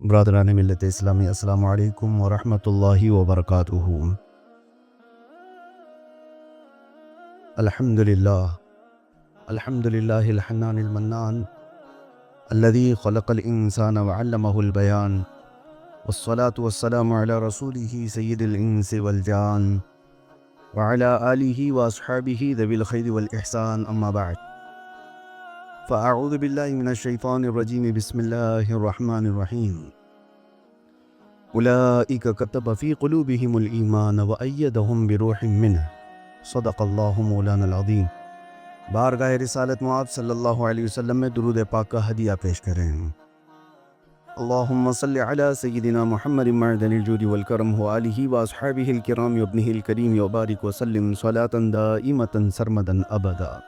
برادران ملت اسلامی، السلام علیکم ورحمۃ اللہ وبرکاتہ۔ الحمد للہ الحنان المنان الذي خلق الانسان وعلمه البیان، والصلاة والسلام علی رسولہ سید الانس والجان، وعلی آلہ واصحابہ ذوی الخیر والاحسان، اما بعد فاعوذ باللہ من الشیطان الرجیم، بسم اللہ الرحمن الرحیم۔ اولئک کتب فی قلوبہم الایمان وایدہم بروح منہ، صدق اللہ مولانا العظیم۔ بارگاہ رسالت معاذ صلی اللہ علیہ وسلم میں درود پاک کا ہدیہ پیش کریں۔ اللہم صلی علی سیدنا محمد معدن الجود والکرم وآلہ واصحابہ الکرام وابنہ الکریم وبارک وسلم صلاۃ دائمۃ سرمدا ابدا۔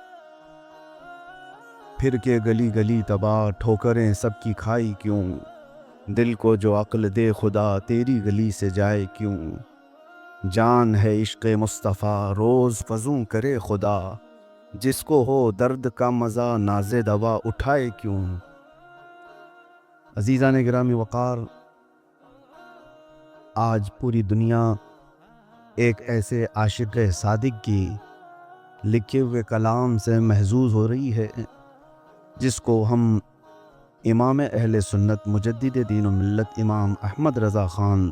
پھر کے گلی گلی تباہ، ٹھوکریں سب کی کھائی کیوں، دل کو جو عقل دے خدا تیری گلی سے جائے کیوں، جان ہے عشق مصطفیٰ روز فزوں کرے خدا، جس کو ہو درد کا مزہ ناز دوا اٹھائے کیوں۔ عزیزان گرامی وقار، آج پوری دنیا ایک ایسے عاشق صادق کی لکھے ہوئے کلام سے محظوظ ہو رہی ہے جس کو ہم امام اہل سنت مجدد دین و ملت امام احمد رضا خان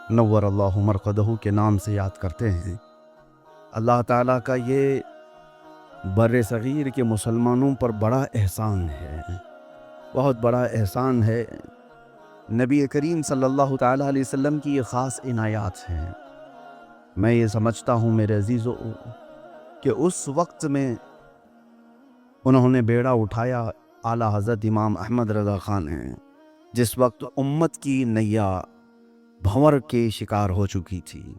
نور اللہ مرقدہ کے نام سے یاد کرتے ہیں۔ اللہ تعالیٰ کا یہ بر صغیر کے مسلمانوں پر بڑا احسان ہے، بہت بڑا احسان ہے۔ نبی کریم صلی اللہ تعالیٰ علیہ وسلم کی یہ خاص عنایات ہیں۔ میں یہ سمجھتا ہوں میرے عزیزو کہ اس وقت میں انہوں نے بیڑا اٹھایا اعلیٰ حضرت امام احمد رضا خان ہیں، جس وقت امت کی نیا بھنور کے شکار ہو چکی تھی۔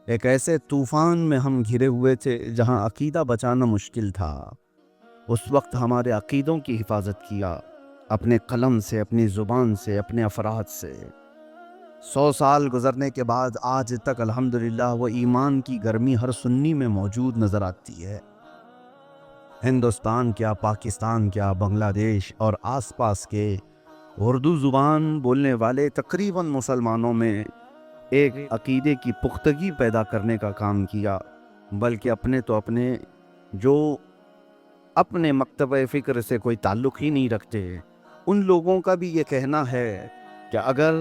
ایک ایسے طوفان میں ہم گھرے ہوئے تھے جہاں عقیدہ بچانا مشکل تھا۔ اس وقت ہمارے عقیدوں کی حفاظت کیا اپنے قلم سے، اپنی زبان سے، اپنے افراد سے۔ 100 سال گزرنے کے بعد آج تک الحمدللہ وہ ایمان کی گرمی ہر سنی میں موجود نظر آتی ہے۔ ہندوستان کیا، پاکستان کیا، بنگلہ دیش اور آس پاس کے اردو زبان بولنے والے تقریباً مسلمانوں میں ایک عقیدے کی پختگی پیدا کرنے کا کام کیا، بلکہ اپنے جو اپنے مکتبہ فکر سے کوئی تعلق ہی نہیں رکھتے، ان لوگوں کا بھی یہ کہنا ہے کہ اگر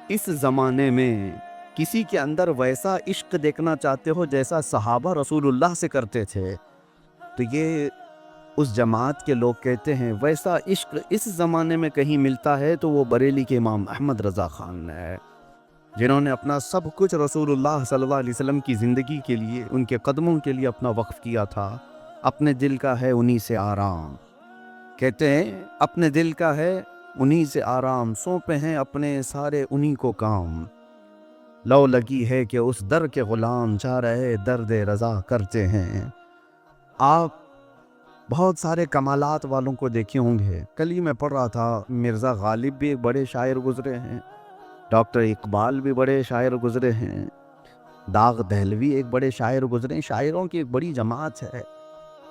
اس زمانے میں کسی کے اندر ویسا عشق دیکھنا چاہتے ہو جیسا صحابہ رسول اللہ سے کرتے تھے، تو یہ اس جماعت کے لوگ کہتے ہیں ویسا عشق اس زمانے میں کہیں ملتا ہے تو وہ بریلی کے امام احمد رضا خان ہے، جنہوں نے اپنا سب کچھ رسول اللہ صلی اللہ علیہ وسلم کی زندگی کے لیے، ان کے قدموں کے لیے اپنا وقف کیا تھا۔ اپنے دل کا ہے انہی سے آرام، کہتے ہیں اپنے دل کا ہے انہی سے آرام، سونپے ہیں اپنے سارے انہی کو کام، لو لگی ہے کہ اس در کے غلام چاہ رہے درد رضا کرتے ہیں۔ آپ بہت سارے کمالات والوں کو دیکھے ہوں گے۔ کل ہی میں پڑھ رہا تھا مرزا غالب بھی ایک بڑے شاعر گزرے ہیں، ڈاکٹر اقبال بھی بڑے شاعر گزرے ہیں، داغ دہلوی ایک بڑے شاعر گزرے ہیں، شاعروں کی ایک بڑی جماعت ہے۔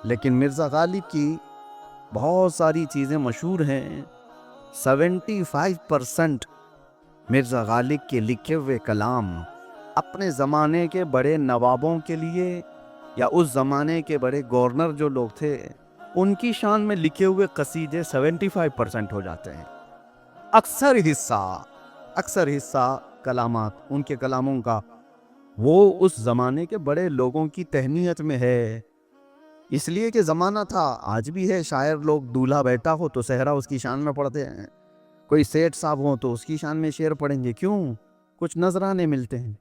لیکن مرزا غالب کی بہت ساری چیزیں مشہور ہیں۔ 75% مرزا غالب کے لکھے ہوئے کلام اپنے زمانے کے بڑے نوابوں کے لیے یا اس زمانے کے بڑے گورنر جو لوگ تھے ان کی شان میں لکھے ہوئے قصیدے 75% ہو جاتے ہیں۔ اکثر حصہ کلامات ان کے کلاموں کا وہ اس زمانے کے بڑے لوگوں کی تہنیت میں ہے، اس لیے کہ زمانہ تھا، آج بھی ہے۔ شاعر لوگ دولہا بیٹا ہو تو صحرا اس کی شان میں پڑھتے ہیں، کوئی سیٹھ صاحب ہو تو اس کی شان میں شعر پڑھیں گے، کیوں؟ کچھ نذرانے ملتے ہیں۔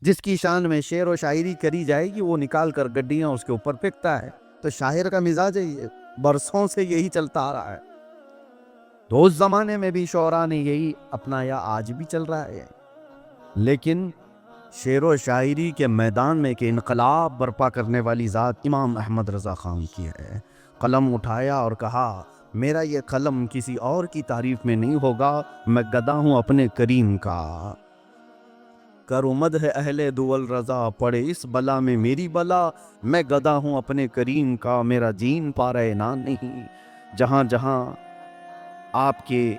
جس کی شان میں شعر و شاعری کری جائے گی وہ نکال کر گڈیاں اس کے اوپر پھینکتا ہے، تو شاعر کا مزاج ہے، یہ برسوں سے یہی چلتا آ رہا ہے۔ تو اس زمانے میں بھی شعراء نے یہی اپنایا، آج بھی چل رہا ہے۔ لیکن شعر و شاعری کے میدان میں کہ انقلاب برپا کرنے والی ذات امام احمد رضا خان کی ہے۔ قلم اٹھایا اور کہا میرا یہ قلم کسی اور کی تعریف میں نہیں ہوگا، میں گدا ہوں اپنے کریم کا، کرو مدح اہل دول رضا پڑے اس بلا میں میری بلا، میں گدا ہوں اپنے کریم کا، میرا جین پارہ نان نہیں۔ جہاں جہاں آپ کے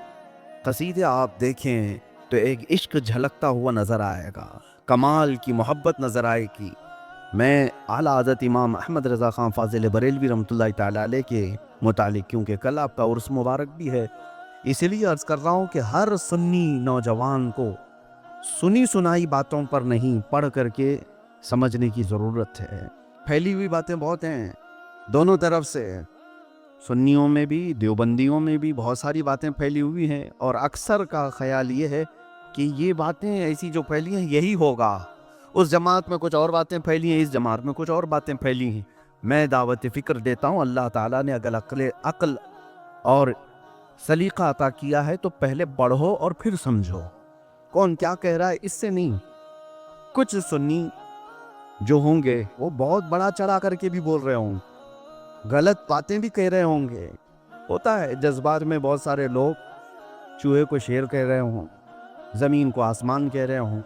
قصیدے آپ دیکھیں تو ایک عشق جھلکتا ہوا نظر آئے گا، کمال کی محبت نظر آئے گی۔ میں اعلیٰ حضرت امام احمد رضا خان فاضل بریلوی رحمۃ اللہ تعالیٰ علیہ کے متعلق، کیونکہ کل آپ کا عرس مبارک بھی ہے، اسی لیے عرض کر رہا ہوں کہ ہر سنی نوجوان کو سنی سنائی باتوں پر نہیں، پڑھ کر کے سمجھنے کی ضرورت ہے۔ پھیلی ہوئی باتیں بہت ہیں دونوں طرف سے، سنیوں میں بھی دیوبندیوں میں بھی بہت ساری باتیں پھیلی ہوئی ہیں، اور اکثر کا خیال یہ ہے کہ یہ باتیں ایسی جو پھیلی ہیں یہی ہوگا، اس جماعت میں کچھ اور باتیں پھیلی ہیں، اس جماعت میں کچھ اور باتیں پھیلی ہیں۔ میں دعوت فکر دیتا ہوں، اللہ تعالیٰ نے اگر عقل اور سلیقہ عطا کیا ہے تو پہلے پڑھو اور پھر سمجھو کون کیا کہہ رہا ہے، اس سے نہیں۔ کچھ سنی جو ہوں گے وہ بہت بڑا چڑھا کر کے بھی بول رہے ہوں، غلط باتیں بھی کہہ رہے ہوں گے، ہوتا ہے جذبات میں، بہت سارے لوگ چوہے کو شیر کہہ رہے ہوں، زمین کو آسمان کہہ رہے ہوں،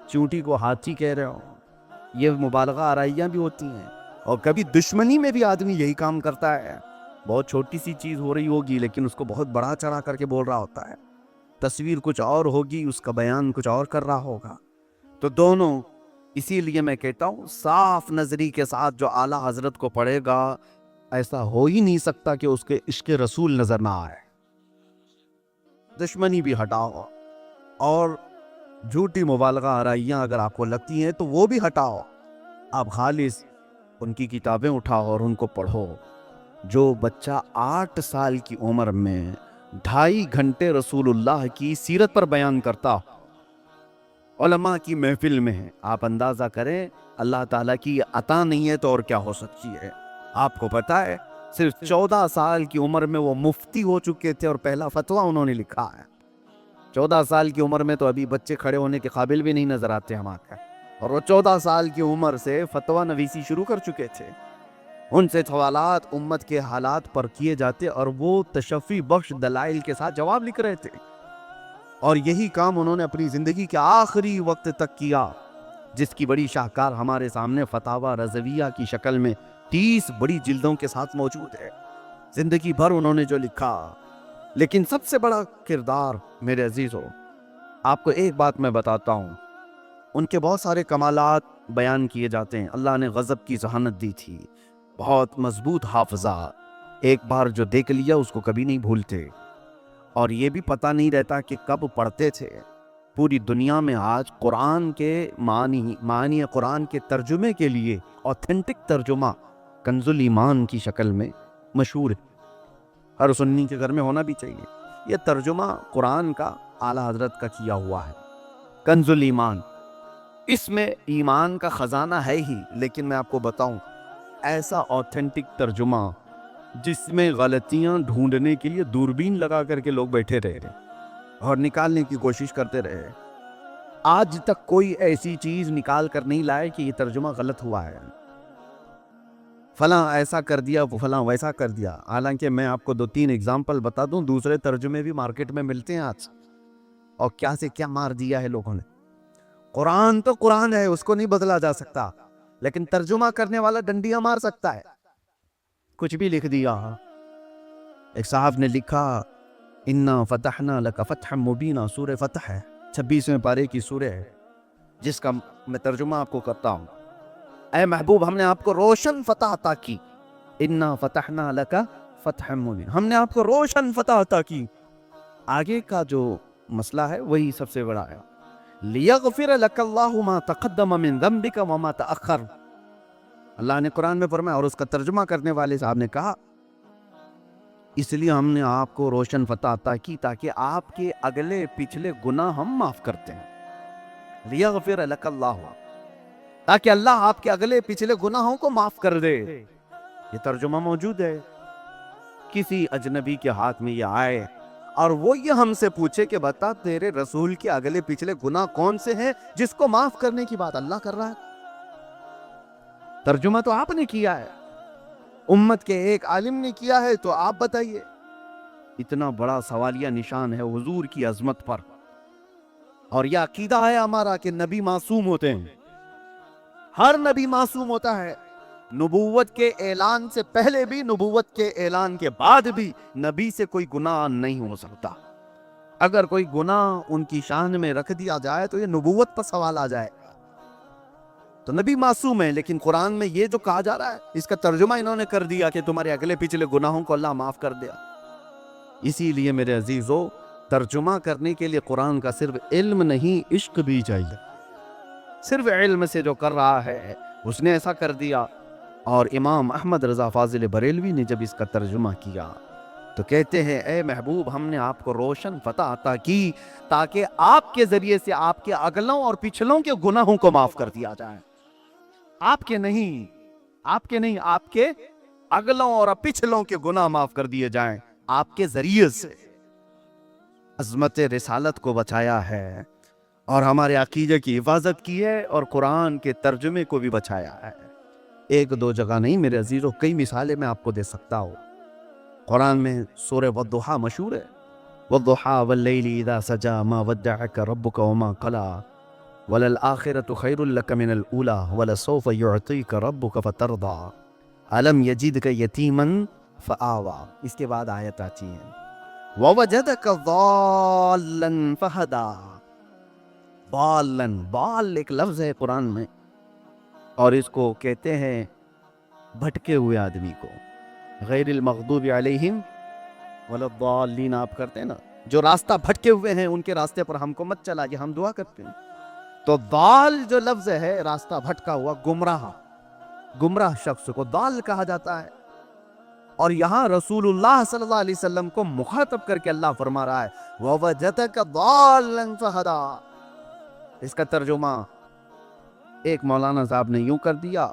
چونٹی کو ہاتھی کہہ رہے ہوں، یہ مبالغہ آرائیاں بھی ہوتی ہیں، اور کبھی دشمنی میں بھی آدمی یہی کام کرتا ہے، بہت چھوٹی سی چیز ہو رہی ہوگی لیکن اس کو بہت بڑا چڑھا کر کے بول رہا ہوتا ہے، تصویر کچھ اور ہوگی، اس کا بیان کچھ اور کر رہا ہوگا۔ تو دونوں، اسی لیے میں کہتا ہوں صاف نظری کے ساتھ جو اعلیٰ حضرت کو پڑھے گا، ایسا ہو ہی نہیں سکتا کہ اس کے عشق رسول نظر نہ آئے۔ دشمنی بھی ہٹاؤ، اور جھوٹی مبالغہ آرائیاں اگر آپ کو لگتی ہیں تو وہ بھی ہٹاؤ، آپ خالص ان کی کتابیں اٹھاؤ اور ان کو پڑھو۔ جو بچہ 8 سال کی عمر میں 2.5 گھنٹے رسول اللہ کی سیرت پر بیان کرتا علماء کی محفل میں، آپ اندازہ کریں اللہ تعالیٰ کی عطا نہیں ہے تو اور کیا ہو سکتی ہے۔ آپ کو پتا ہے صرف 14 سال کی عمر میں وہ مفتی ہو چکے تھے اور پہلا فتویٰ انہوں نے لکھا ہے۔ 14 سال کی عمر میں تو ابھی بچے کھڑے ہونے کے قابل بھی نہیں نظر آتے ہمارے، اور وہ 14 سال کی عمر سے فتویٰ نویسی شروع کر چکے تھے۔ ان سے سوالات امت کے حالات پر کیے جاتے اور وہ تشفی بخش دلائل کے ساتھ جواب لکھ رہے تھے، اور یہی کام انہوں نے اپنی زندگی کے آخری وقت تک کیا، جس کی بڑی شاہکار ہمارے سامنے فتاوی رضویہ کی شکل میں 30 بڑی جلدوں کے ساتھ موجود ہے۔ زندگی بھر انہوں نے جو لکھا، لیکن سب سے بڑا کردار میرے عزیزو، آپ کو ایک بات میں بتاتا ہوں، ان کے بہت سارے کمالات بیان کیے جاتے ہیں۔ اللہ نے غضب کی ذہانت دی تھی، بہت مضبوط حافظہ، ایک بار جو دیکھ لیا اس کو کبھی نہیں بھولتے، اور یہ بھی پتہ نہیں رہتا کہ کب پڑھتے تھے۔ پوری دنیا میں آج قرآن کے معنی قرآن کے ترجمے کے لیے اوتھینٹک ترجمہ کنز الایمان کی شکل میں مشہور ہے، ہر سنی کے گھر میں ہونا بھی چاہیے۔ یہ ترجمہ قرآن کا اعلیٰ حضرت کا کیا ہوا ہے، کنز الایمان۔ اس میں ایمان کا خزانہ ہے ہی، لیکن میں آپ کو بتاؤں ایسا اوتھینٹک ترجمہ جس میں غلطیاں ڈھونڈنے کے لیے دوربین لگا کر کے لوگ بیٹھے رہے اور نکالنے کی کوشش کرتے رہے۔ آج تک کوئی ایسی چیز نکال کر نہیں لائے کہ یہ ترجمہ غلط ہوا ہے، فلاں ایسا کر دیا، فلاں ویسا کر دیا۔ حالانکہ میں آپ کو 2-3 اگزامپل بتا دوں، دوسرے ترجمے بھی مارکیٹ میں ملتے ہیں آج، اور کیا سے کیا مار دیا ہے لوگوں نے۔ قرآن تو قرآن ہے، اس کو نہیں بدلا جا سکتا، لیکن ترجمہ کرنے والا ڈنڈیاں مار سکتا ہے، کچھ بھی لکھ دیا۔ ایک صاحب نے لکھا اِنَّا فَتَحْنَا لَكَ فَتْحًا مُبِينًا، سورہ فتح ہے، 26ویں پارے کی سورہ ہے، جس کا میں ترجمہ آپ کو کرتا ہوں۔ اے محبوب، ہم نے آپ کو روشن فتح عطا کی، اِنَّا فَتَحْنَا لَكَ فَتْحًا مُبِينًا، ہم نے آپ کو روشن فتح عطا کی۔ آگے کا جو مسئلہ ہے وہی سب سے بڑا ہے، لِيَغْفِرَ لَكَ اللَّهُ مَا تَقَدَّمَ مِن ذَنبِكَ وَمَا تَأَخَّرَ، اللہ نے قرآن میں فرمایا، اور اس کا ترجمہ کرنے والے صاحب نے کہا اس لیے ہم نے آپ کو روشن فتح عطا کی تاکہ آپ کے اگلے پچھلے گناہ ہم معاف کرتے ہیں۔ لِيَغْفِرَ لَكَ اللَّهُ، تاکہ اللہ آپ کے اگلے پچھلے گناہوں کو معاف کر دے۔ یہ ترجمہ موجود ہے، کسی اجنبی کے ہاتھ میں یہ آئے اور وہ یہ ہم سے پوچھے کہ بتا تیرے رسول کے اگلے پچھلے گناہ کون سے ہیں جس کو معاف کرنے کی بات اللہ کر رہا ہے۔ ترجمہ تو آپ نے کیا ہے، امت کے ایک عالم نے کیا ہے، تو آپ بتائیے۔ اتنا بڑا سوالیہ نشان ہے حضور کی عظمت پر، اور یہ عقیدہ ہے ہمارا کہ نبی معصوم ہوتے ہیں، ہر نبی معصوم ہوتا ہے، نبوت کے اعلان سے پہلے بھی، نبوت کے اعلان کے بعد بھی نبی سے کوئی گناہ نہیں ہو سکتا۔ اگر کوئی گناہ ان کی شان میں رکھ دیا جائے تو یہ نبوت پر سوال آ جائے گا. تو نبی معصوم ہے، لیکن قرآن میں یہ جو کہا جا رہا ہے اس کا ترجمہ انہوں نے کر دیا کہ تمہارے اگلے پچھلے گناہوں کو اللہ معاف کر دیا. اسی لیے میرے عزیزو، ترجمہ کرنے کے لیے قرآن کا صرف علم نہیں، عشق بھی چاہیے. صرف علم سے جو کر رہا ہے اس نے ایسا کر دیا. اور امام احمد رضا فاضل بریلوی نے جب اس کا ترجمہ کیا تو کہتے ہیں اے محبوب، ہم نے آپ کو روشن فتح عطا کی تاکہ آپ کے ذریعے سے آپ کے اگلوں اور پچھلوں کے گناہوں کو معاف کر دیا جائے. آپ کے نہیں، آپ کے اگلوں اور پچھلوں کے گناہ معاف کر دیے جائیں. آپ کے ذریعے سے عظمت رسالت کو بچایا ہے اور ہمارے عقیدے کی حفاظت کی ہے اور قرآن کے ترجمے کو بھی بچایا ہے. ایک دو جگہ نہیں میرے عزیزوں، کئی مثالیں میں آپ کو دے سکتا ہوں. قرآن میں سورہ والضحیٰ مشہور ہے. والضحیٰ واللیل اذا سجا ما ودعک ربک وما قلی وللآخرۃ خیر لک من الاولی ولسوف یعطیک ربک فترضی الم یجدک یتیما فآوی. اس کے بعد آیت آتی ہے ووجدک ضالا فہدی. بال ایک لفظ ہے قرآن میں، اور اس کو کہتے ہیں بھٹکے ہوئے آدمی کو. غیر المغضوب علیہم ولا الضالین آپ کرتے ہیں نا، جو راستہ بھٹکے ہوئے ہیں ان کے راستے پر ہم کو مت چلا، یہ ہم دعا کرتے ہیں. تو ضال جو لفظ ہے، راستہ بھٹکا ہوا، گمراہ شخص کو ضال کہا جاتا ہے. اور یہاں رسول اللہ صلی اللہ علیہ وسلم کو مخاطب کر کے اللہ فرما رہا ہے وَوَجَدَكَ ضَالًّا فَهَدَىٰ. اس کا ترجمہ ایک مولانا صاحب نے یوں کر دیا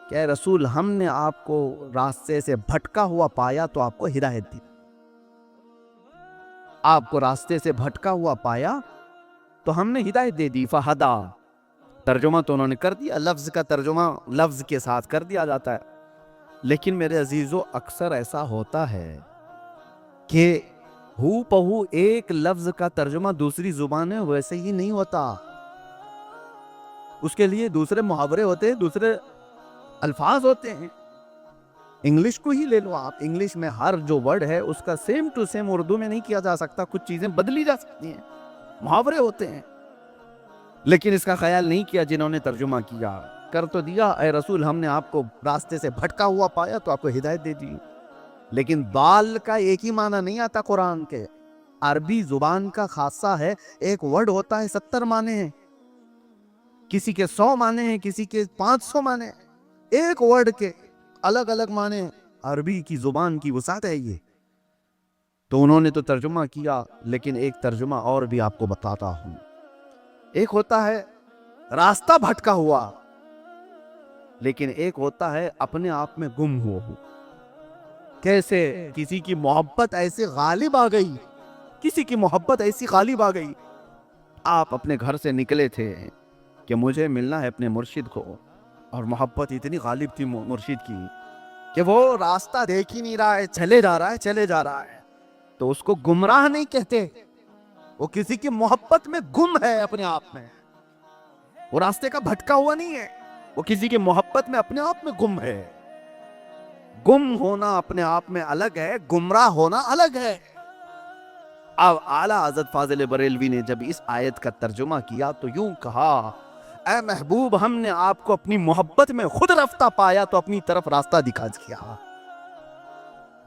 کہ اے رسول، ہم نے آپ کو راستے سے بھٹکا ہوا پایا تو آپ کو ہدایت دی. آپ کو راستے سے بھٹکا ہوا پایا تو ہم نے ہدایت دے دی. فَهَدَىٰ ترجمہ تو انہوں نے کر دیا، لفظ کا ترجمہ لفظ کے ساتھ کر دیا جاتا ہے. لیکن میرے عزیزو، اکثر ایسا ہوتا ہے کہ ہو پہو ایک لفظ کا ترجمہ دوسری زبان میں ویسے ہی نہیں ہوتا. اس کے لیے دوسرے محاورے ہوتے ہیں، دوسرے الفاظ ہوتے ہیں. انگلش کو ہی لے لو آپ، انگلش میں ہر جو ورڈ ہے اس کا سیم ٹو سیم اردو میں نہیں کیا جا سکتا. کچھ چیزیں بدلی جا سکتی ہیں، محاورے ہوتے ہیں. لیکن اس کا خیال نہیں کیا جنہوں نے ترجمہ کیا. کر تو دیا اے رسول، ہم نے آپ کو راستے سے بھٹکا ہوا پایا تو آپ کو ہدایت دے دی. لیکن ضال کا ایک ہی معنی نہیں آتا قرآن کے. عربی زبان کا خاصہ ہے، ایک ورڈ ہوتا ہے 70 معنی ہیں، کسی کے 100 معنی ہیں، کسی کے 500 معنی ہیں. ایک ورڈ کے الگ الگ معنی ہیں. عربی کی زبان کی وسعت ہے یہ. تو انہوں نے تو ترجمہ کیا، لیکن ایک ترجمہ اور بھی آپ کو بتاتا ہوں. ایک ہوتا ہے راستہ بھٹکا ہوا، لیکن ایک ہوتا ہے اپنے آپ میں گم ہوا ہو. کیسے؟ کسی کی محبت ایسے غالب آ گئی، آپ اپنے گھر سے نکلے تھے کہ مجھے ملنا ہے اپنے مرشد کو، اور محبت اتنی غالب تھی مرشد کی کہ وہ راستہ دیکھ ہی نہیں رہا ہے، چلے جا رہا ہے. تو اس کو گمراہ نہیں کہتے، وہ کسی کی محبت میں گم ہے اپنے آپ میں. وہ راستے کا بھٹکا ہوا نہیں ہے، وہ کسی کی محبت میں اپنے آپ میں گم ہے. گم ہونا اپنے آپ میں الگ ہے، گمراہ ہونا الگ ہے. اب اعلیٰ حضرت فاضل بریلوی نے جب اس آیت کا ترجمہ کیا تو یوں کہا اے محبوب، ہم نے آپ کو اپنی محبت میں خود رفتہ پایا تو اپنی طرف راستہ دکھا دیا.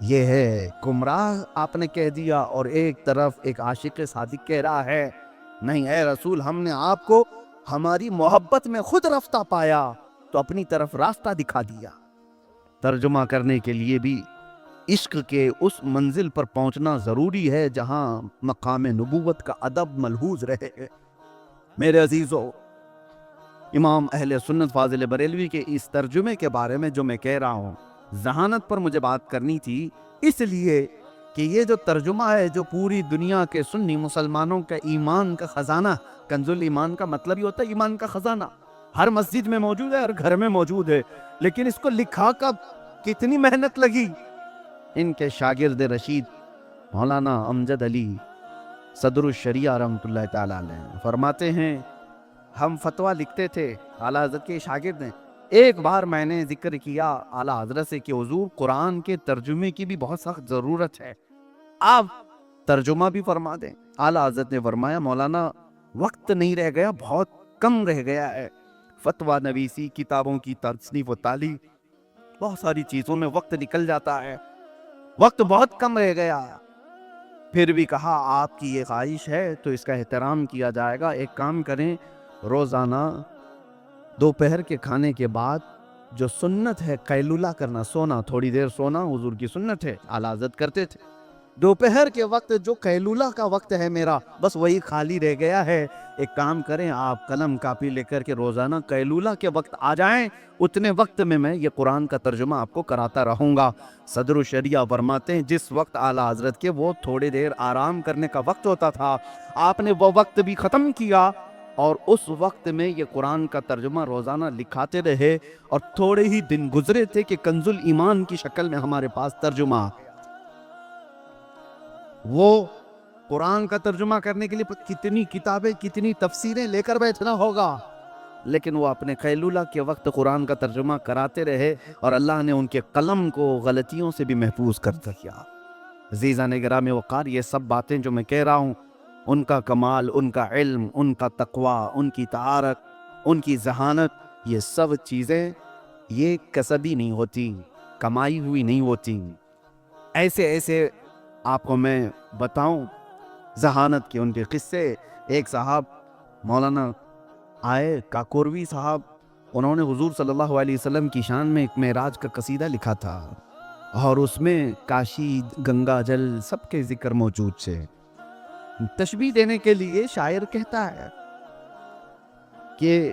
یہ ہے گمراہ آپ نے کہہ دیا، اور ایک طرف ایک عاشق صادق کہہ رہا ہے نہیں اے رسول، ہم نے آپ کو ہماری محبت میں خود رفتہ پایا تو اپنی طرف راستہ دکھا دیا. ترجمہ کرنے کے لیے بھی عشق کے اس منزل پر پہنچنا ضروری ہے جہاں مقام نبوت کا ادب ملحوظ رہے. میرے عزیزو، امام اہل سنت فاضل بریلوی کے اس ترجمے کے بارے میں جو میں کہہ رہا ہوں، ذہانت پر مجھے بات کرنی تھی، اس لیے کہ یہ جو ترجمہ ہے جو پوری دنیا کے سنی مسلمانوں کا ایمان کا خزانہ، کنز الایمان کا مطلب ہی ہوتا ہے ایمان کا خزانہ، ہر مسجد میں موجود ہے، ہر گھر میں موجود ہے. لیکن اس کو لکھا کب، کتنی محنت لگی. ان کے شاگرد رشید مولانا امجد علی صدر الشریعہ رحمۃ اللہ تعالی علیہ فرماتے ہیں ہم فتویٰ لکھتے تھے، اعلیٰ حضرت کے شاگرد ہیں. ایک بار میں نے ذکر کیا اعلیٰ حضرت سے کہ حضور قرآن کے ترجمے کی بھی بہت سخت ضرورت ہے. آپ ترجمہ بھی فرما دیں۔ اعلیٰ حضرت نے فرمایا مولانا وقت نہیں رہ گیا، بہت کم رہ گیا ہے، فتویٰ نویسی، کتابوں کی تصنیف و تعلیف، بہت ساری چیزوں میں وقت نکل جاتا ہے، وقت بہت کم رہ گیا۔ پھر بھی کہا آپ کی یہ خواہش ہے تو اس کا احترام کیا جائے گا، ایک کام کریں، روزانہ دوپہر کے کھانے کے بعد جو سنت ہے قیلولہ کرنا، سونا، تھوڑی دیر سونا حضور کی سنت ہے، اعلیٰ حضرت کرتے تھے۔ دوپہر کے وقت جو قیلولہ کا وقت ہے میرا، بس وہی خالی رہ گیا ہے، ایک کام کریں آپ قلم کاپی لے کر کے روزانہ قیلولہ کے وقت آ جائیں، اتنے وقت میں یہ قرآن کا ترجمہ آپ کو کراتا رہوں گا۔ صدر الشریعہ فرماتے ہیں جس وقت اعلیٰ حضرت کے وہ تھوڑی دیر آرام کرنے کا وقت ہوتا تھا، آپ نے وہ وقت بھی ختم کیا اور اس وقت میں یہ قرآن کا ترجمہ روزانہ لکھاتے رہے، اور تھوڑے ہی دن گزرے تھے کہ کنز الایمان کی شکل میں ہمارے پاس ترجمہ آ گیا۔ وہ قرآن کا ترجمہ کرنے کے لیے کتنی کتابیں، کتنی تفسیریں لے کر بیٹھنا ہوگا، لیکن وہ اپنے قیلولہ کے وقت قرآن کا ترجمہ کراتے رہے، اور اللہ نے ان کے قلم کو غلطیوں سے بھی محفوظ کر دیا۔ عزیزان گرامی وقار، یہ سب باتیں جو میں کہہ رہا ہوں، ان کا کمال، ان کا علم، ان کا تقویٰ، ان کی طہارت، ان کی ذہانت، یہ سب چیزیں یہ کسبی نہیں ہوتی، کمائی ہوئی نہیں ہوتی۔ ایسے آپ کو میں بتاؤں ذہانت کے ان کے قصے۔ ایک صاحب مولانا آئے کاکوروی صاحب، انہوں نے حضور صلی اللہ علیہ وسلم کی شان میں ایک معراج کا قصیدہ لکھا تھا، اور اس میں کاشی، گنگا جل سب کے ذکر موجود تھے۔ تشبیہ دینے کے لیے شاعر کہتا ہے کہ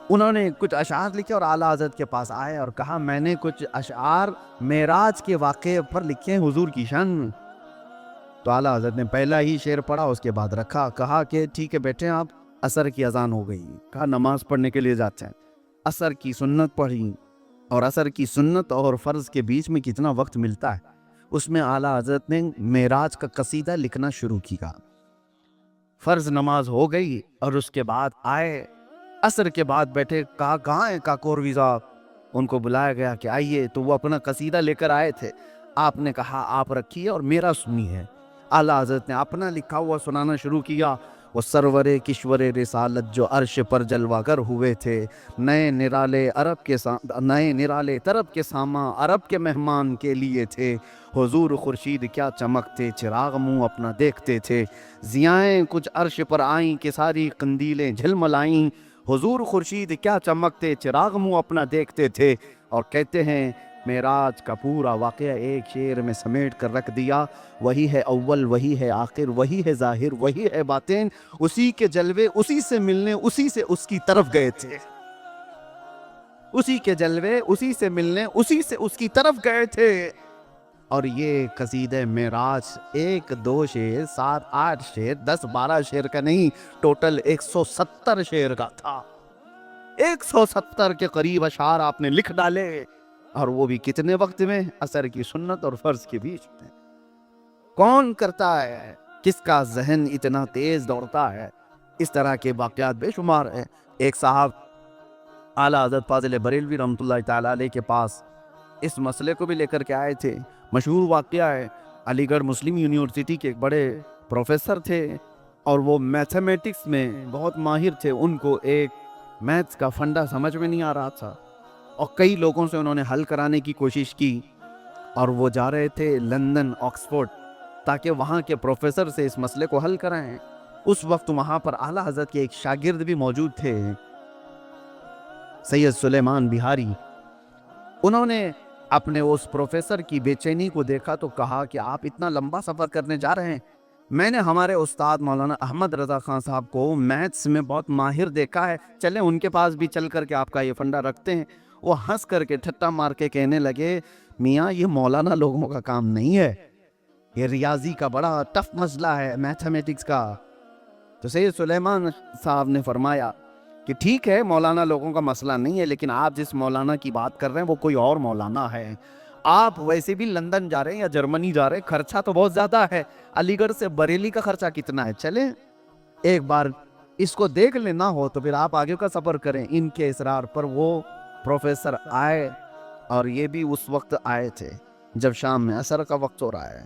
انہوں نے کچھ اشعار لکھے اور اعلیٰ حضرت کے پاس آئے اور کہا میں نے کچھ اشعار معراج کے واقعے پر لکھے ہیں حضور کی شان میں۔ تو اعلیٰ حضرت نے پہلا ہی شعر پڑھا، اس کے بعد رکھا، کہا کہ ٹھیک ہے بیٹھے آپ، عصر کی اذان ہو گئی، کہا نماز پڑھنے کے لیے جاتے ہیں۔ عصر کی سنت پڑھی، اور عصر کی سنت اور فرض کے بیچ میں کتنا وقت ملتا ہے، اس میں اعلیٰ حضرت نے معراج کا قصیدہ لکھنا شروع کیا۔ فرض نماز ہو گئی اور اس کے بعد آئے، عصر کے بعد بیٹھے، کہا کہاں ہیں کاکوروی صاحب؟ ان کو بلایا گیا کہ آئیے، تو وہ اپنا قصیدہ لے کر آئے تھے۔ آپ نے کہا آپ رکھیے اور میرا سنیے۔ اعلیٰ حضرت نے اپنا لکھا ہوا سنانا شروع کیا۔ وہ سرور کشور رسالت جو عرش پر جلوہ گر ہوئے تھے، نئے نرالے طرب کے ساما عرب کے مہمان کے لیے تھے، حضور خورشید کیا چمکتے، چراغ منہ اپنا دیکھتے تھے، ضیائیں کچھ عرش پر آئیں کہ ساری قندیلیں جھلملائیں، حضور خورشید کیا چمکتے، چراغ منہ اپنا دیکھتے تھے۔ اور کہتے ہیں معراج کا پورا واقعہ ایک شعر میں سمیٹ کر رکھ دیا، وہی ہے اول، وہی ہے آخر، وہی ہے ظاہر، وہی ہے باطن، اسی کے جلوے، اسی سے ملنے، اسی سے اس کی طرف گئے تھے، اسی کے جلوے، اسی سے ملنے، اسی سے اس کی طرف گئے تھے۔ اور یہ قصیدہ معراج 1 2 شعر، 7 8 شعر، 10 12 شعر کا نہیں، ٹوٹل 170 شعر کا تھا۔ 170 کے قریب اشعار آپ نے لکھ ڈالے، اور وہ بھی کتنے وقت میں؟ عصر کی سنت اور فرض کے بیچ میں۔ کون کرتا ہے؟ کس کا ذہن اتنا تیز دوڑتا ہے؟ اس طرح کے واقعات بے شمار ہیں۔ ایک صاحب اعلیٰ حضرت فاضل بریلوی رحمۃ اللہ تعالیٰ علیہ کے پاس اس مسئلے کو بھی لے کر کے آئے تھے۔ مشہور واقعہ ہے، علی گڑھ مسلم یونیورسٹی کے ایک بڑے پروفیسر تھے، اور وہ میتھمیٹکس میں بہت ماہر تھے۔ ان کو ایک میتھس کا فنڈا سمجھ میں نہیں آ رہا تھا، اور کئی لوگوں سے انہوں نے حل کرانے کی کوشش کی، اور وہ جا رہے تھے لندن، آکسفورڈ، تاکہ وہاں کے پروفیسر سے اس مسئلے کو حل کرائیں۔ اس وقت وہاں پر اعلیٰ حضرت کے ایک شاگرد بھی موجود تھے، سید سلیمان بہاری۔ انہوں نے اپنے اس پروفیسر کی بے چینی کو دیکھا تو کہا کہ آپ اتنا لمبا سفر کرنے جا رہے ہیں؟ میں نے ہمارے استاد مولانا احمد رضا خان صاحب کو میتھس میں بہت ماہر دیکھا ہے، چلیں ان کے پاس بھی چل کر کے آپ کا یہ فنڈا رکھتے ہیں۔ وہ ہنس کر کے ٹھٹا مار کے کہنے لگے، میاں یہ مولانا لوگوں کا کام نہیں ہے، یہ ریاضی کا بڑا ٹف مسئلہ ہے، میتھمیٹکس کا۔ تو سید سلیمان صاحب نے فرمایا کہ ٹھیک ہے مولانا لوگوں کا مسئلہ نہیں ہے، لیکن آپ جس مولانا کی بات کر رہے ہیں وہ کوئی اور مولانا ہے۔ آپ ویسے بھی لندن جا رہے ہیں یا جرمنی جا رہے ہیں، خرچہ تو بہت زیادہ ہے، علی گڑھ سے بریلی کا خرچہ کتنا ہے، چلیں ایک بار اس کو دیکھ لینا ہو تو پھر آپ آگے کا سفر کریں۔ ان کے اصرار پر وہ پروفیسر آئے، اور یہ بھی اس وقت آئے تھے جب شام میں عصر کا وقت ہو رہا ہے۔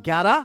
11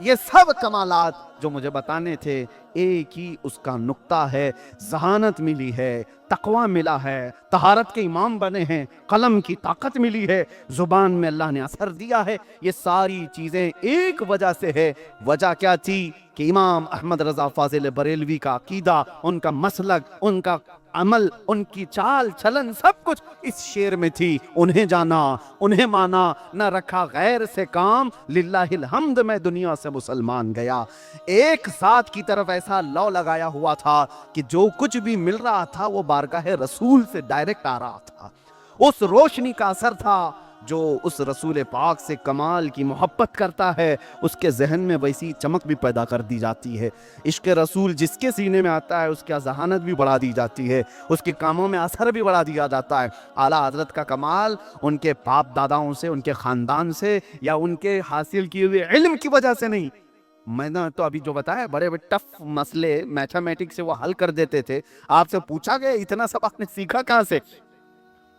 یہ سب کمالات جو مجھے بتانے تھے، ایک ہی اس کا نقطہ ہے، ذہانت ملی ہے، تقوی ملا ہے، طہارت کے امام بنے ہیں، قلم کی طاقت ملی ہے، زبان میں اللہ نے اثر دیا ہے۔ یہ ساری چیزیں ایک وجہ سے ہے۔ وجہ کیا تھی؟ کہ امام احمد رضا فاضل بریلوی کا عقیدہ، ان کا مسلک، ان کا عمل، ان کی چال چلن، سب کچھ اس شعر میں تھی۔ انہیں جانا، انہیں مانا، نہ رکھا غیر سے کام، للہ الحمد میں دنیا سے مسلمان گیا۔ ایک ذات کی طرف ایسا لو لگایا ہوا تھا کہ جو کچھ بھی مل رہا تھا وہ بارگاہ رسول سے ڈائریکٹ آ رہا تھا۔ اس روشنی کا اثر تھا جو اس رسول پاک سے کمال کی محبت کرتا ہے، اس کے ذہن میں ویسی چمک بھی پیدا کر دی جاتی ہے۔ عشق رسول جس کے سینے میں آتا ہے اس کی ذہانت بھی بڑھا دی جاتی ہے، اس کے کاموں میں اثر بھی بڑھا دیا جاتا ہے۔ اعلیٰ حضرت کا کمال ان کے باپ داداؤں سے، ان کے خاندان سے، یا ان کے حاصل کیے ہوئے علم کی وجہ سے نہیں۔ میں نے تو ابھی جو بتایا، بڑے بڑے ٹف مسئلے میتھمیٹکس سے وہ حل کر دیتے تھے۔ آپ سے پوچھا گیا اتنا سب آپ نے سیکھا کہاں سے؟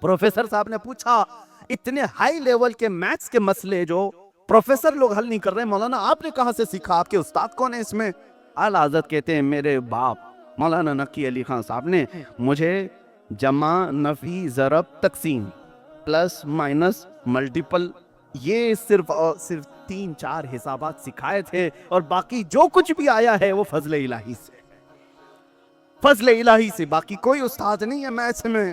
پروفیسر صاحب نے پوچھا، اتنے ہائی لیول کے میتھس کے مسئلے جو پروفیسر لوگ حل نہیں کر رہے، مولانا آپ نے کہاں سے سیکھا؟ آپ کے استاد کون ہیں اس میں؟ اعلیٰ حضرت کہتے ہیں میرے باپ مولانا نقی علی خان صاحب نے مجھے جمع، نفی، ضرب، تقسیم، پلس مائنس، ملٹیپل، یہ صرف 3-4 حسابات سکھائے تھے، اور باقی جو کچھ بھی آیا ہے وہ فضل الہی سے، فضل الہی سے، باقی کوئی استاد نہیں ہے میتھس میں۔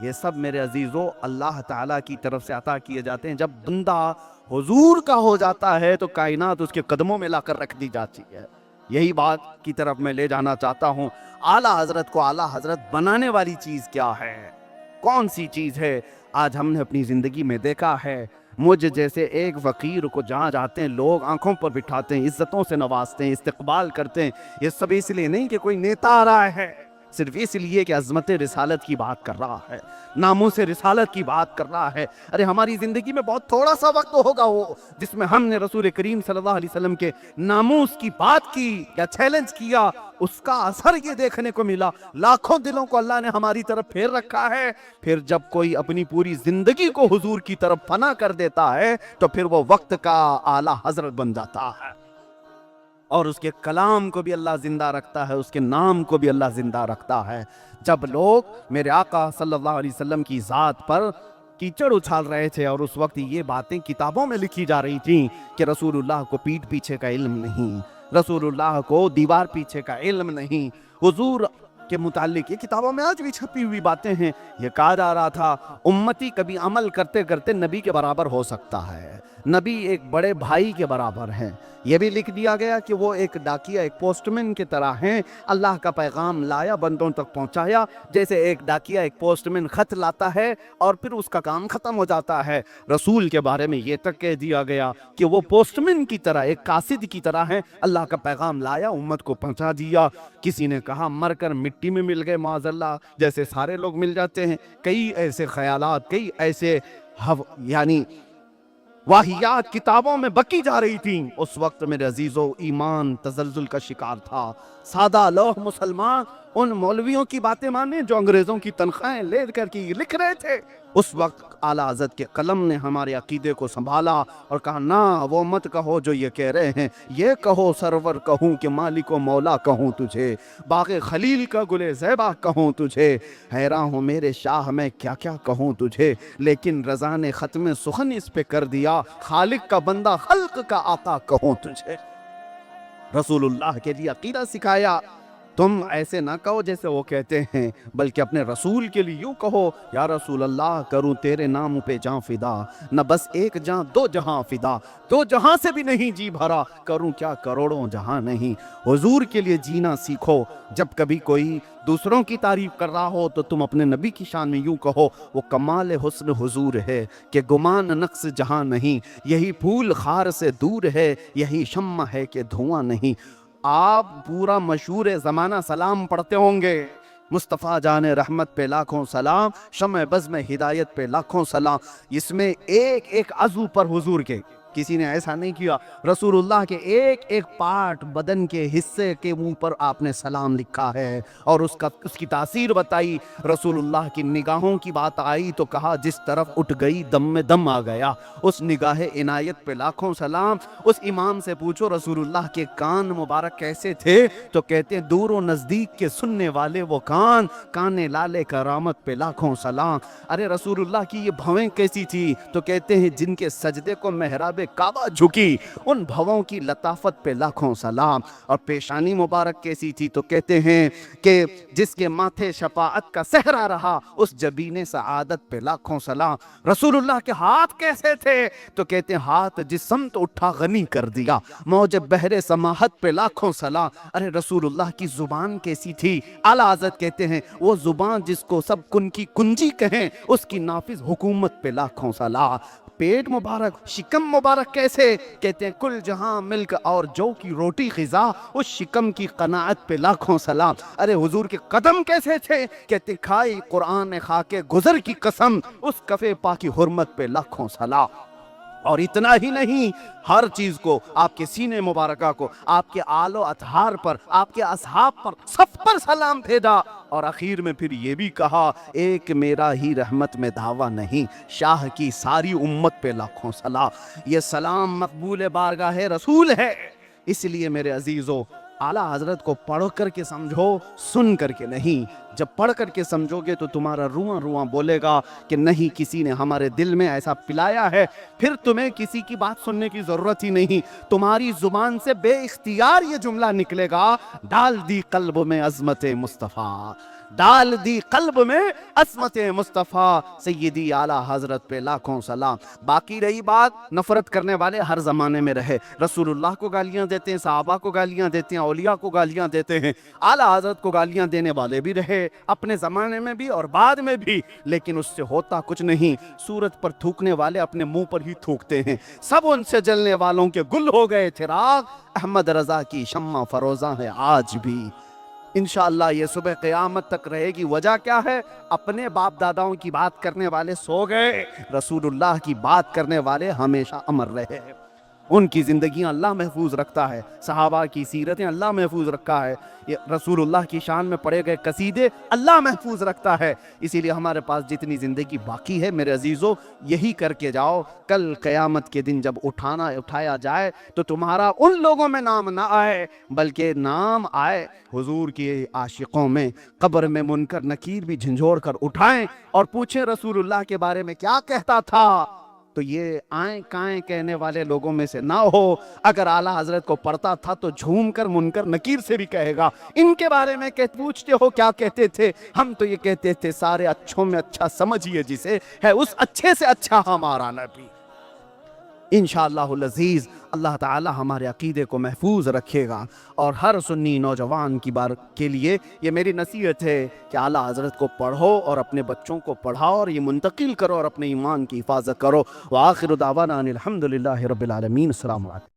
یہ سب میرے عزیزو اللہ تعالیٰ کی طرف سے عطا کیے جاتے ہیں۔ جب بندہ حضور کا ہو جاتا ہے تو کائنات اس کے قدموں میں لا کر رکھ دی جاتی ہے۔ یہی بات کی طرف میں لے جانا چاہتا ہوں۔ اعلیٰ حضرت کو اعلیٰ حضرت بنانے والی چیز کیا ہے؟ کون سی چیز ہے؟ آج ہم نے اپنی زندگی میں دیکھا ہے، مجھ جیسے ایک فقیر کو جہاں جاتے ہیں لوگ آنکھوں پر بٹھاتے ہیں، عزتوں سے نوازتے ہیں، استقبال کرتے ہیں۔ یہ سب اس لیے نہیں کہ کوئی نیتا آ رہا ہے، صرف اس لیے کہ عظمت رسالت کی بات کر رہا ہے، ناموس رسالت کی بات کر رہا ہے۔ ارے ہماری زندگی میں بہت تھوڑا سا وقت ہوگا وہ جس میں ہم نے رسول کریم صلی اللہ علیہ وسلم کے ناموس کی بات کی یا چیلنج کیا، اس کا اثر یہ دیکھنے کو ملا۔ لاکھوں دلوں کو اللہ نے ہماری طرف پھیر رکھا ہے۔ پھر جب کوئی اپنی پوری زندگی کو حضور کی طرف فنا کر دیتا ہے تو پھر وہ وقت کا اعلیٰ حضرت بن جاتا ہے، اور اس کے کلام کو بھی اللہ زندہ رکھتا ہے، اس کے نام کو بھی اللہ زندہ رکھتا ہے۔ جب لوگ میرے آقا صلی اللہ علیہ وسلم کی ذات پر کیچڑ اچھال رہے تھے، اور اس وقت یہ باتیں کتابوں میں لکھی جا رہی تھیں کہ رسول اللہ کو پیٹھ پیچھے کا علم نہیں، رسول اللہ کو دیوار پیچھے کا علم نہیں، حضور کے متعلق یہ کتابوں میں آج بھی چھپی ہوئی باتیں ہیں۔ یہ کہا جا رہا تھا امتی کبھی عمل کرتے کرتے نبی کے برابر ہو سکتا ہے، نبی ایک بڑے بھائی کے برابر ہیں۔ یہ بھی لکھ دیا گیا کہ وہ ایک ڈاکیہ، ایک پوسٹ مین کی طرح ہیں، اللہ کا پیغام لایا، بندوں تک پہنچایا، جیسے ایک ڈاکیہ، ایک پوسٹ مین خط لاتا ہے اور پھر اس کا کام ختم ہو جاتا ہے۔ رسول کے بارے میں یہ تک کہہ دیا گیا کہ وہ پوسٹ مین کی طرح، ایک قاصد کی طرح ہیں، اللہ کا پیغام لایا، امت کو پہنچا دیا۔ کسی نے کہا مر کر مٹی میں مل گئے معاذ اللہ، جیسے سارے لوگ مل جاتے ہیں۔ کئی ایسے خیالات، کئی ایسے یعنی واہیات کتابوں میں بکی جا رہی تھیں۔ اس وقت میرے عزیزو ایمان تزلزل کا شکار تھا۔ سادہ لوح مسلمان ان مولویوں کی باتیں مانے جو انگریزوں کی تنخواہیں لے کر کے لکھ رہے تھے۔ اس وقت اعلیٰ حضرت کے قلم نے ہمارے عقیدے کو سنبھالا اور کہا نہ وہ مت کہو جو یہ کہہ رہے ہیں، یہ کہو سرور کہوں کہ مالک و مولا کہوں تجھے، باغ خلیل کا گلے زیبا کہوں تجھے، حیران ہوں میرے شاہ میں کیا کیا کہوں تجھے، لیکن رضا نے ختم سخن اس پہ کر دیا، خالق کا بندہ خلق کا آقا کہوں تجھے۔ رسول اللہ کے لیے عقیدہ سکھایا، تم ایسے نہ کہو جیسے وہ کہتے ہیں، بلکہ اپنے رسول کے لیے یوں کہو یا رسول اللہ کروں تیرے نام پہ جاں فدا، نہ بس ایک جاں دو جہاں فدا، دو جہاں سے بھی نہیں جی بھرا، کروں کیا کروڑوں جہاں نہیں۔ حضور کے لیے جینا سیکھو۔ جب کبھی کوئی دوسروں کی تعریف کر رہا ہو تو تم اپنے نبی کی شان میں یوں کہو وہ کمال حسن حضور ہے کہ گمان نقص جہاں نہیں، یہی پھول خار سے دور ہے، یہی شمع ہے کہ دھواں نہیں۔ آپ پورا مشہور زمانہ سلام پڑھتے ہوں گے، مصطفیٰ جان رحمت پہ لاکھوں سلام، شمع بزم ہدایت پہ لاکھوں سلام۔ اس میں ایک ایک عضو پر حضور کے کسی نے ایسا نہیں کیا. رسول اللہ کے ایک ایک پارٹ بدن کے حصے کے منہ پر آپ نے سلام لکھا ہے اور اس کی تاثیر بتائی. رسول اللہ کی نگاہوں کی بات آئی تو کہا جس طرف اٹھ گئی دم میں دم آ گیا. اس نگاہ عنایت پہ لاکھوں سلام. اس امام سے پوچھو رسول اللہ کے کان مبارک کیسے تھے تو کہتے ہیں دور و نزدیک کے سننے والے وہ کان لالے کرامت پہ لاکھوں سلام. ارے رسول اللہ کی یہ بھویں کیسی تھی تو کہتے ہیں جن کے سجدے کو محراب کعبہ جھکی ان بھووں کی لطافت پہ لاکھوں سلام. اور پیشانی مبارک کیسی تھی تو کہتے ہیں کہ جس کے ماتھے شفاعت کا صحرا رہا اس جبین سعادت پہ لاکھوں سلام. رسول اللہ کے ہاتھ کیسے تھے تو کہتے ہیں ہاتھ جس سمت اٹھا غنی کر دیا. موج بحر سماحت پہ لاکھوں سلام. ارے رسول اللہ کی زبان کیسی تھی. اعلیٰ حضرت کہتے ہیں وہ زبان جس کو سب کن کی کنجی کہیں اس کی نافذ حکومت پہ لاکھوں سلام. پیٹ مبارک شکم مبارک کیسے کہتے ہیں کل جہاں ملک اور جو کی روٹی غذا اس شکم کی قناعت پہ لاکھوں سلام. ارے حضور کے قدم کیسے تھے کہتے کھائی قرآن خاک گزر کی قسم اس کفے پاک کی حرمت پہ لاکھوں سلام. اور اتنا ہی نہیں ہر چیز کو آپ کے سینے مبارکہ کو آپ کے آل و اطہار پر آپ کے اصحاب پر سب پر سلام بھیجا. اور اخیر میں پھر یہ بھی کہا ایک میرا ہی رحمت میں دعویٰ نہیں شاہ کی ساری امت پہ لاکھوں سلام. یہ سلام مقبول بارگاہ رسول ہے. اس لیے میرے عزیزو اعلیٰ حضرت کو پڑھ کر کے سمجھو سن کر کے نہیں. جب پڑھ کر کے سمجھو گے تو تمہارا رواں رواں بولے گا کہ نہیں کسی نے ہمارے دل میں ایسا پلایا ہے. پھر تمہیں کسی کی بات سننے کی ضرورت ہی نہیں. تمہاری زبان سے بے اختیار یہ جملہ نکلے گا ڈال دی قلب میں عظمت مصطفیٰ ڈال دی قلب میں عظمت مصطفیٰ سیدی اعلیٰ حضرت پہ لاکھوں سلام. باقی رہی بات نفرت کرنے والے ہر زمانے میں رہے. رسول اللہ کو گالیاں دیتے ہیں صحابہ کو گالیاں دیتے ہیں اولیاء کو گالیاں دیتے ہیں اعلیٰ حضرت کو گالیاں دینے والے بھی رہے اپنے زمانے میں بھی اور بعد میں بھی. لیکن اس سے ہوتا کچھ نہیں. سورج پر تھوکنے والے اپنے منہ پر ہی تھوکتے ہیں. سب ان سے جلنے والوں کے گل ہو گئے چراغ احمد رضا کی شمع فروزاں ہے آج بھی. انشاءاللہ یہ صبح قیامت تک رہے گی. وجہ کیا ہے اپنے باپ داداؤں کی بات کرنے والے سو گئے رسول اللہ کی بات کرنے والے ہمیشہ امر رہے. ان کی زندگیاں اللہ محفوظ رکھتا ہے. صحابہ کی سیرتیں اللہ محفوظ رکھا ہے. یہ رسول اللہ کی شان میں پڑھے گئے قصیدے اللہ محفوظ رکھتا ہے. اسی لیے ہمارے پاس جتنی زندگی باقی ہے میرے عزیزو یہی کر کے جاؤ. کل قیامت کے دن جب اٹھایا جائے تو تمہارا ان لوگوں میں نام نہ آئے بلکہ نام آئے حضور کی عاشقوں میں. قبر میں منکر نکیر بھی جھنجھوڑ کر اٹھائیں اور پوچھیں رسول اللہ کے بارے میں کیا کہتا تھا تو یہ آئیں کائیں کہنے والے لوگوں میں سے نہ ہو. اگر اعلیٰ حضرت کو پڑھتا تھا تو جھوم کر منکر نکیر سے بھی کہے گا ان کے بارے میں پوچھتے ہو کیا کہتے تھے. ہم تو یہ کہتے تھے سارے اچھوں میں اچھا سمجھیے جسے ہے اس اچھے سے اچھا ہمارا نبی. انشاءاللہ العزیز اللہ تعالی ہمارے عقیدے کو محفوظ رکھے گا. اور ہر سنی نوجوان کی بار کے لیے یہ میری نصیحت ہے کہ اعلیٰ حضرت کو پڑھو اور اپنے بچوں کو پڑھاؤ اور یہ منتقل کرو اور اپنے ایمان کی حفاظت کرو. وآخر دعوانا ان الحمدللہ رب العالمین. السلام علیکم.